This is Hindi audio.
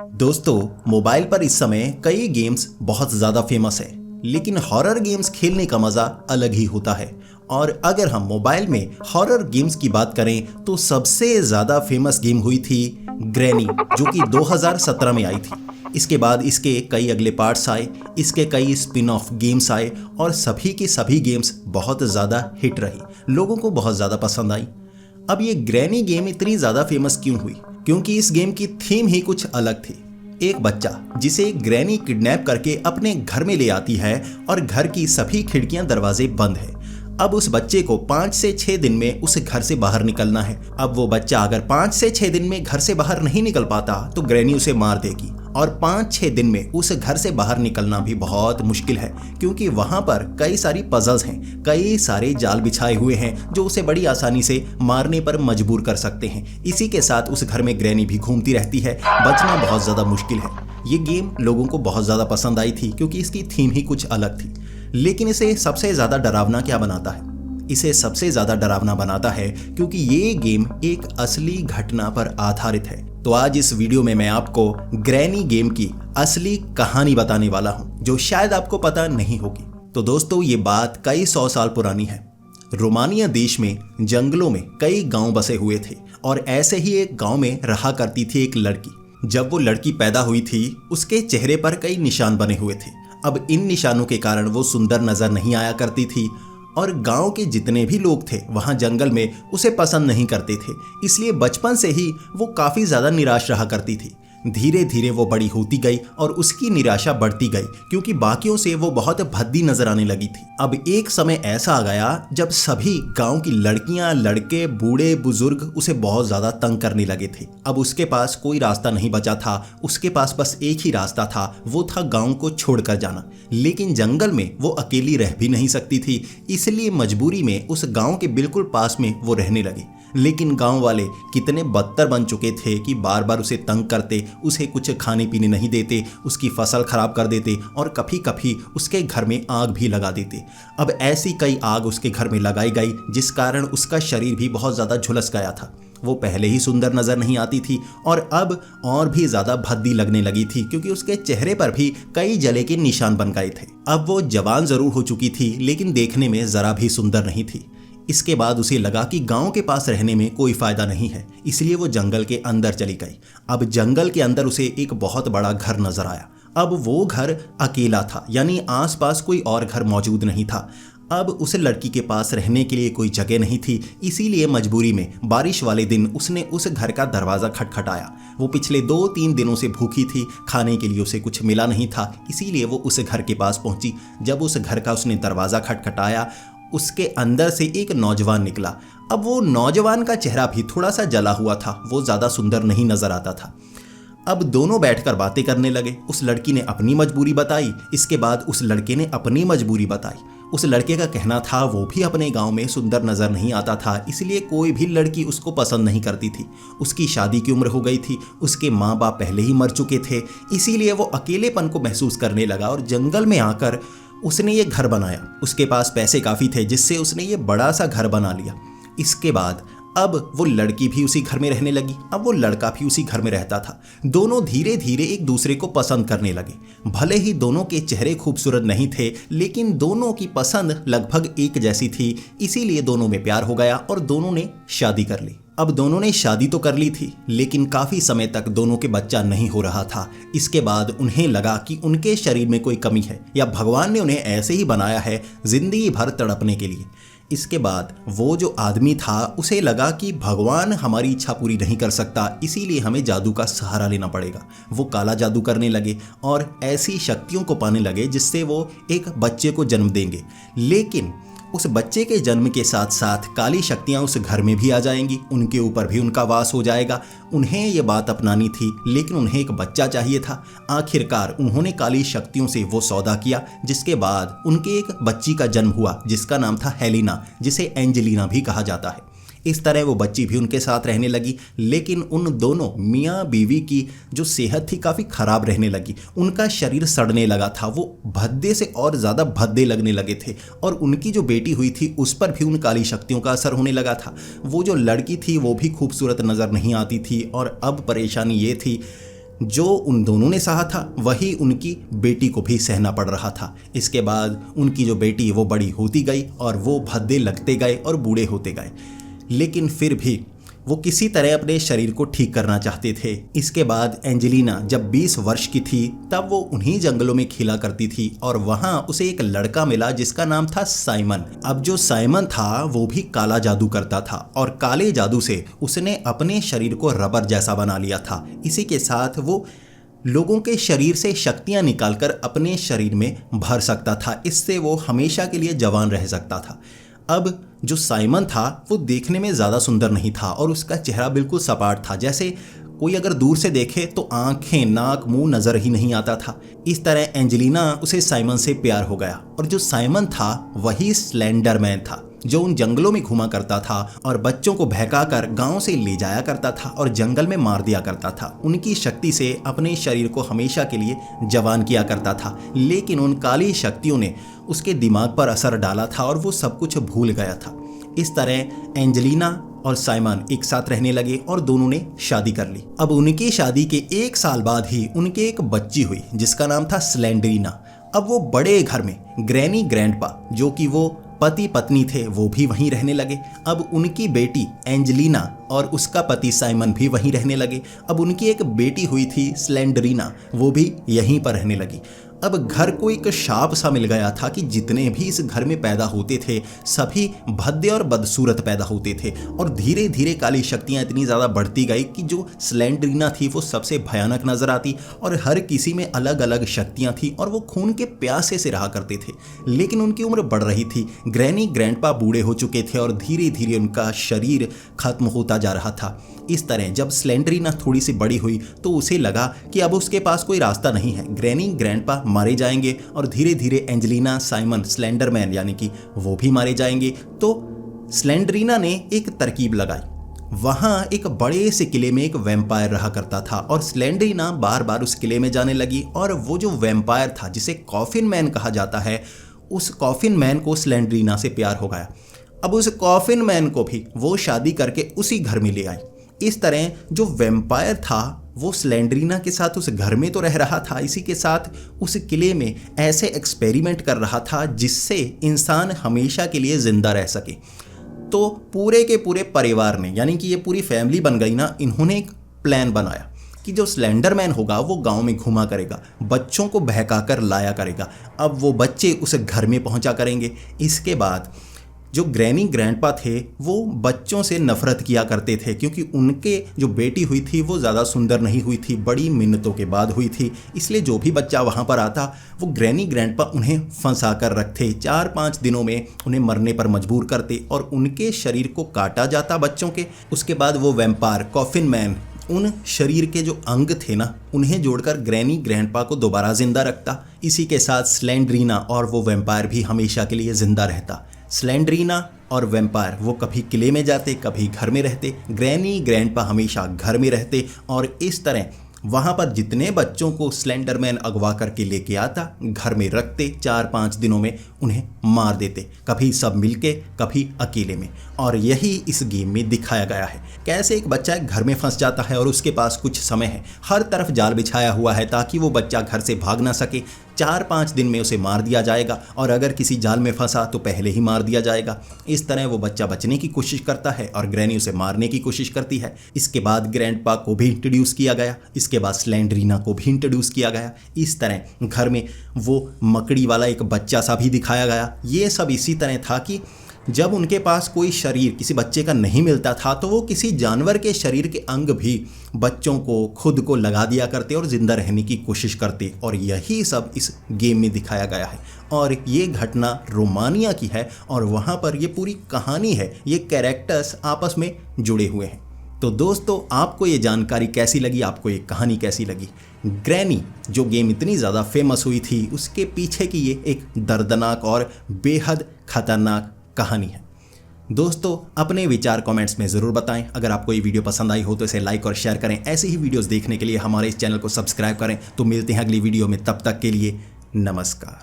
दोस्तों, मोबाइल पर इस समय कई गेम्स बहुत ज़्यादा फेमस है, लेकिन हॉरर गेम्स खेलने का मज़ा अलग ही होता है। और अगर हम मोबाइल में हॉरर गेम्स की बात करें तो सबसे ज़्यादा फेमस गेम हुई थी ग्रैनी, जो कि 2017 में आई थी। इसके बाद इसके कई अगले पार्ट्स आए, इसके कई स्पिन ऑफ गेम्स आए और सभी की सभी गेम्स बहुत ज़्यादा हिट रही, लोगों को बहुत ज़्यादा पसंद आई। अब ये ग्रैनी गेम इतनी ज़्यादा फेमस क्यों हुई? क्योंकि इस गेम की थीम ही कुछ अलग थी। एक बच्चा जिसे ग्रैनी किडनैप करके अपने घर में ले आती है और घर की सभी खिड़कियां दरवाजे बंद है। अब उस बच्चे को 5 से 6 दिन में उस घर से बाहर निकलना है। अब वो बच्चा अगर 5 से 6 दिन में घर से बाहर नहीं निकल पाता तो ग्रैनी उसे मार देगी। और 5-6 दिन में उस घर से बाहर निकलना भी बहुत मुश्किल है, क्योंकि वहां पर कई सारी पजल्स हैं, कई सारे जाल बिछाए हुए हैं जो उसे बड़ी आसानी से मारने पर मजबूर कर सकते हैं। इसी के साथ उस घर में ग्रैनी भी घूमती रहती है, बचना बहुत ज़्यादा मुश्किल है। ये गेम लोगों को बहुत ज़्यादा पसंद आई थी क्योंकि इसकी थीम ही कुछ अलग थी। लेकिन इसे सबसे ज़्यादा डरावना क्या बनाता है? इसे सबसे ज़्यादा डरावना बनाता है क्योंकि ये गेम एक असली घटना पर आधारित है। तो आज इस वीडियो में मैं आपको ग्रैनी गेम की असली कहानी बताने वाला हूं, जो शायद आपको पता नहीं होगी। तो दोस्तों, ये बात कई 100 साल पुरानी है। रोमानिया देश में जंगलों में कई गांव बसे हुए थे और ऐसे ही एक गांव में रहा करती थी एक लड़की। जब वो लड़की पैदा हुई थी, उसके चेहरे पर कई निशान बने हुए थे। अब इन निशानों के कारण वो सुंदर नजर नहीं आया करती थी और गांव के जितने भी लोग थे वहां जंगल में उसे पसंद नहीं करते थे। इसलिए बचपन से ही वो काफ़ी ज़्यादा निराश रहा करती थी। धीरे धीरे वो बड़ी होती गई और उसकी निराशा बढ़ती गई, क्योंकि बाकियों से वो बहुत भद्दी नजर आने लगी थी। अब एक समय ऐसा आ गया जब सभी गांव की लड़कियां, लड़के, बूढ़े बुजुर्ग उसे बहुत ज़्यादा तंग करने लगे थे। अब उसके पास कोई रास्ता नहीं बचा था, उसके पास बस एक ही रास्ता था, वो था गाँव को छोड़कर जाना। लेकिन जंगल में वो अकेली रह भी नहीं सकती थी, इसलिए मजबूरी में उस गाँव के बिल्कुल पास में वो रहने लगे। लेकिन गांव वाले कितने बदतर बन चुके थे कि बार बार उसे तंग करते, उसे कुछ खाने पीने नहीं देते, उसकी फसल खराब कर देते और कभी कभी उसके घर में आग भी लगा देते। अब ऐसी कई आग उसके घर में लगाई गई, जिस कारण उसका शरीर भी बहुत ज़्यादा झुलस गया था। वो पहले ही सुंदर नज़र नहीं आती थी और अब और भी ज़्यादा भद्दी लगने लगी थी, क्योंकि उसके चेहरे पर भी कई जले के निशान बन गए थे। अब वो जवान ज़रूर हो चुकी थी, लेकिन देखने में ज़रा भी सुंदर नहीं थी। इसके बाद उसे लगा कि गांव के पास रहने में कोई फायदा नहीं है, इसलिए वो जंगल के अंदर चली गई। अब जंगल के अंदर उसे एक बहुत बड़ा घर नजर आया। अब वो घर अकेला था, यानी आसपास कोई और घर मौजूद नहीं था। अब उस लड़की के पास रहने के लिए कोई जगह नहीं थी, इसीलिए मजबूरी में बारिश वाले दिन उसने उस घर का दरवाज़ा खटखटाया। वो पिछले 2-3 दिनों से भूखी थी, खाने के लिए उसे कुछ मिला नहीं था, इसीलिए वो उस घर के पास पहुंची। जब उस घर का उसने दरवाज़ा खटखटाया, उसके अंदर से एक नौजवान निकला। अब वो नौजवान का चेहरा भी थोड़ा सा जला हुआ था, वो ज़्यादा सुंदर नहीं नजर आता था। अब दोनों बैठकर बातें करने लगे। उस लड़की ने अपनी मजबूरी बताई, इसके बाद उस लड़के ने अपनी मजबूरी बताई। उस लड़के का कहना था वो भी अपने गांव में सुंदर नज़र नहीं आता था, इसलिए कोई भी लड़की उसको पसंद नहीं करती थी। उसकी शादी की उम्र हो गई थी, उसके माँ बाप पहले ही मर चुके थे, इसीलिए वो अकेलेपन को महसूस करने लगा और जंगल में आकर उसने ये घर बनाया। उसके पास पैसे काफ़ी थे, जिससे उसने ये बड़ा सा घर बना लिया। इसके बाद अब वो लड़की भी उसी घर में रहने लगी, अब वो लड़का भी उसी घर में रहता था। दोनों धीरे धीरे एक दूसरे को पसंद करने लगे। भले ही दोनों के चेहरे खूबसूरत नहीं थे, लेकिन दोनों की पसंद लगभग एक जैसी थी, इसीलिए दोनों में प्यार हो गया और दोनों ने शादी कर ली। अब दोनों ने शादी तो कर ली थी, लेकिन काफ़ी समय तक दोनों के बच्चा नहीं हो रहा था। इसके बाद उन्हें लगा कि उनके शरीर में कोई कमी है, या भगवान ने उन्हें ऐसे ही बनाया है जिंदगी भर तड़पने के लिए। इसके बाद वो जो आदमी था, उसे लगा कि भगवान हमारी इच्छा पूरी नहीं कर सकता, इसीलिए हमें जादू का सहारा लेना पड़ेगा। वो काला जादू करने लगे और ऐसी शक्तियों को पाने लगे जिससे वो एक बच्चे को जन्म देंगे। लेकिन उस बच्चे के जन्म के साथ साथ काली शक्तियाँ उस घर में भी आ जाएंगी, उनके ऊपर भी उनका वास हो जाएगा। उन्हें ये बात अपनानी थी, लेकिन उन्हें एक बच्चा चाहिए था। आखिरकार उन्होंने काली शक्तियों से वो सौदा किया, जिसके बाद उनके एक बच्ची का जन्म हुआ, जिसका नाम था हेलिना, जिसे एंजेलिना भी कहा जाता है। इस तरह वो बच्ची भी उनके साथ रहने लगी, लेकिन उन दोनों मियाँ बीवी की जो सेहत थी काफ़ी ख़राब रहने लगी। उनका शरीर सड़ने लगा था, वो भद्दे से और ज़्यादा भद्दे लगने लगे थे और उनकी जो बेटी हुई थी उस पर भी उन काली शक्तियों का असर होने लगा था। वो जो लड़की थी वो भी खूबसूरत नज़र नहीं आती थी और अब परेशानी ये थी जो उन दोनों ने सहा था वही उनकी बेटी को भी सहना पड़ रहा था। इसके बाद उनकी जो बेटी वो बड़ी होती गई और वो भद्दे लगते गए और बूढ़े होते गए, लेकिन फिर भी वो किसी तरह अपने शरीर को ठीक करना चाहते थे। इसके बाद एंजेलिना जब 20 वर्ष की थी तब वो उन्हीं जंगलों में खेला करती थी और वहाँ उसे एक लड़का मिला जिसका नाम था साइमन। अब जो साइमन था वो भी काला जादू करता था और काले जादू से उसने अपने शरीर को रबर जैसा बना लिया था। इसी के साथ वो लोगों के शरीर से शक्तियां निकालकर अपने शरीर में भर सकता था। इससे वो हमेशा के लिए जवान रह सकता था। अब जो साइमन था वो देखने में ज़्यादा सुंदर नहीं था और उसका चेहरा बिल्कुल सपाट था, जैसे कोई अगर दूर से देखे तो आंखें, नाक, मुंह नज़र ही नहीं आता था। इस तरह एंजेलिना उसे साइमन से प्यार हो गया और जो साइमन था वही स्लेंडर मैन था, जो उन जंगलों में घुमा करता था और बच्चों को बहकाकर गांव से ले जाया करता था और जंगल में मार दिया करता था। उनकी शक्ति से अपने शरीर को हमेशा के लिए जवान किया करता था, लेकिन उन काली शक्तियों ने उसके दिमाग पर असर डाला था और वो सब कुछ भूल गया था। इस तरह एंजेलिना और साइमन एक साथ रहने लगे और दोनों ने शादी कर ली। अब उनकी शादी के 1 साल बाद ही उनके एक बच्ची हुई जिसका नाम था स्लेंडरीना। अब वो बड़े घर में ग्रैनी ग्रैंडपा, जो कि वो पति पत्नी थे, वो भी वहीं रहने लगे। अब उनकी बेटी एंजेलिना और उसका पति साइमन भी वहीं रहने लगे। अब उनकी एक बेटी हुई थी स्लेंडरीना, वो भी यहीं पर रहने लगी। अब घर को एक शाप सा मिल गया था कि जितने भी इस घर में पैदा होते थे सभी भद्दे और बदसूरत पैदा होते थे और धीरे धीरे काली शक्तियां इतनी ज़्यादा बढ़ती गई कि जो स्लेंडरीना थी वो सबसे भयानक नजर आती और हर किसी में अलग अलग शक्तियां थी और वो खून के प्यासे से रहा करते थे। लेकिन उनकी उम्र बढ़ रही थी, ग्रैनी ग्रैंडपा बूढ़े हो चुके थे और धीरे धीरे उनका शरीर खत्म होता जा रहा था। इस तरह जब स्लेंडरीना थोड़ी सी बड़ी हुई तो उसे लगा कि अब उसके पास कोई रास्ता नहीं है, ग्रैनी ग्रैंडपा मारे जाएंगे और धीरे धीरे एंजेलिना, साइमन, स्लेंडरमैन यानी कि वो भी मारे जाएंगे। तो स्लेंडरीना ने एक तरकीब लगाई। वहाँ एक बड़े से किले में एक वैम्पायर रहा करता था और स्लेंडरीना बार बार उस किले में जाने लगी और वो जो वैम्पायर था जिसे कॉफिन मैन कहा जाता है, उस कॉफिन मैन को स्लेंडरीना से प्यार हो गया। अब उस कॉफिन मैन को भी वो शादी करके उसी घर में ले आई। इस तरह जो वैम्पायर था वो स्लेंडरीना के साथ उस घर में तो रह रहा था, इसी के साथ उस किले में ऐसे एक्सपेरिमेंट कर रहा था जिससे इंसान हमेशा के लिए जिंदा रह सके। तो पूरे के पूरे परिवार ने, यानी कि ये पूरी फैमिली बन गई ना, इन्होंने एक प्लान बनाया कि जो स्लेंडरमैन होगा वो गांव में घुमा करेगा, बच्चों को बहकाकर लाया करेगा। अब वो बच्चे उस घर में पहुंचा करेंगे। इसके बाद जो ग्रैनी ग्रैंडपा थे वो बच्चों से नफरत किया करते थे क्योंकि उनके जो बेटी हुई थी वो ज़्यादा सुंदर नहीं हुई थी, बड़ी मिन्नतों के बाद हुई थी। इसलिए जो भी बच्चा वहाँ पर आता वो ग्रैनी ग्रैंडपा उन्हें फंसा कर रखते, 4-5 दिनों में उन्हें मरने पर मजबूर करते और उनके शरीर को काटा जाता बच्चों के। उसके बाद वो वैम्पायर कॉफिन मैन उन शरीर के जो अंग थे ना उन्हें जोड़कर ग्रैनी ग्रैंडपा को दोबारा जिंदा रखता। इसी के साथ स्लेंडरीना और वो वैम्पायर भी हमेशा के लिए जिंदा रहता। स्लेंडरीना और वैम्पायर वो कभी किले में जाते, कभी घर में रहते। ग्रैनी ग्रैंडपा हमेशा घर में रहते और इस तरह वहाँ पर जितने बच्चों को स्लेंडरमैन अगवा करके लेके आता घर में रखते, 4-5 दिनों में उन्हें मार देते, कभी सब मिलके कभी अकेले में। और यही इस गेम में दिखाया गया है, कैसे एक बच्चा घर में फंस जाता है और उसके पास कुछ समय है, हर तरफ जाल बिछाया हुआ है ताकि वो बच्चा घर से भाग ना सके। 4-5 दिन में उसे मार दिया जाएगा और अगर किसी जाल में फंसा तो पहले ही मार दिया जाएगा। इस तरह वो बच्चा बचने की कोशिश करता है और ग्रैनी उसे मारने की कोशिश करती है। इसके बाद ग्रैंडपा को भी इंट्रोड्यूस किया गया, इसके बाद स्लेंडरीना को भी इंट्रोड्यूस किया गया। इस तरह घर में वो मकड़ी वाला एक बच्चा सा भी दिखाया गया। ये सब इसी तरह था कि जब उनके पास कोई शरीर किसी बच्चे का नहीं मिलता था तो वो किसी जानवर के शरीर के अंग भी बच्चों को, खुद को लगा दिया करते और ज़िंदा रहने की कोशिश करते। और यही सब इस गेम में दिखाया गया है और ये घटना रोमानिया की है और वहाँ पर ये पूरी कहानी है, ये कैरेक्टर्स आपस में जुड़े हुए हैं। तो दोस्तों, आपको ये जानकारी कैसी लगी, आपको ये कहानी कैसी लगी? ग्रैनी जो गेम इतनी ज़्यादा फेमस हुई थी उसके पीछे की ये एक दर्दनाक और बेहद खतरनाक कहानी है। दोस्तों, अपने विचार कमेंट्स में ज़रूर बताएं। अगर आपको ये वीडियो पसंद आई हो तो इसे लाइक और शेयर करें। ऐसे ही वीडियोस देखने के लिए हमारे इस चैनल को सब्सक्राइब करें। तो मिलते हैं अगली वीडियो में, तब तक के लिए नमस्कार।